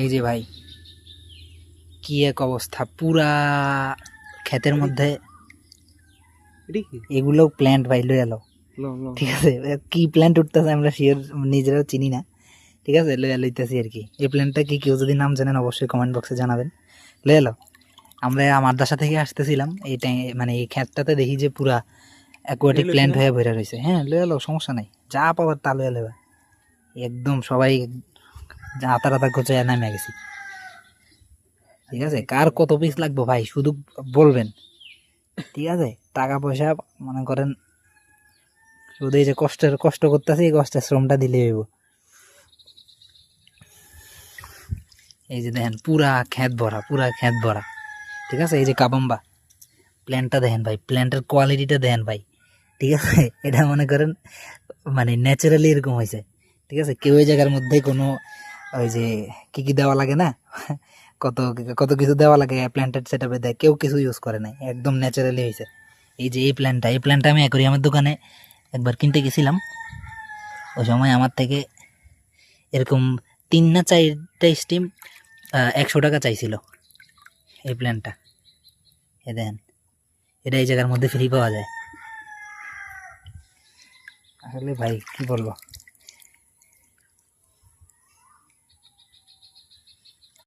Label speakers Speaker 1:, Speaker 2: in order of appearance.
Speaker 1: এই যে ভাই কি এক অবস্থা, পুরা ক্ষেতের মধ্যে এগুলো প্ল্যান্ট ভাই লয়ে এলো, ঠিক আছে। কি প্ল্যান্ট উঠতেছে আমরা শিওর নিজেরাও চিনি না, ঠিক আছে। লয়ে লইতেছি আর কি। এই প্ল্যান্টটা কি কেউ যদি নাম জানেন অবশ্যই কমেন্ট বক্সে জানাবেন। লয়ে এলো, আমরা মাদ্রাসা থেকে আসতেছিলাম এই টাইমে, মানে এই ক্ষেতটাতে দেখি যে পুরা অ্যাকোয়াটিক প্ল্যান্ট হয়ে ভরে রয়েছে। হ্যাঁ লয়ে এলো, সমস্যা নাই, যা পাওয়ার তা লয়ে এলো। একদম সবাই আতা গোচায় নামে গেছি, ঠিক আছে। কার কত পিস লাগবে ভাই শুধু বলবেন, ঠিক আছে। টাকা পয়সা মনে করেন শুধু এই যে কষ্ট করতেছি, এই কষ্টের শ্রমটা দিলে হইব। এই যে দেখেন পুরা ক্ষেত ভরা, ঠিক আছে। এই যে কাবাম্বা প্ল্যান্টটা দেখেন ভাই, প্ল্যান্টের কোয়ালিটিটা দেখেন ভাই, ঠিক আছে। এটা মনে করেন মানে ন্যাচারালি এরকম হয়েছে, ঠিক আছে। কেউ এই জায়গার মধ্যে কোনো ওই যে কি দেওয়া লাগে না, কত কত কিছু দেওয়া লাগে প্ল্যান্টেড সেট আপে দেয়, কেউ কিছু ইউজ করে নাই, একদম ন্যাচারালি হয়েছে। এই যে এই প্ল্যান্টটা আমি অ্যাকোয়ারিয়ামের দোকানে একবার কিনতে গেছিলাম, ওই সময় আমার থেকে এরকম 3 না 4টা স্টিম 100 টাকা চাইছিল এই প্ল্যান্টটা। এ দেখেন, এটা এই জায়গার মধ্যে ফ্রি পাওয়া যায়। আসলে ভাই কি বলবো।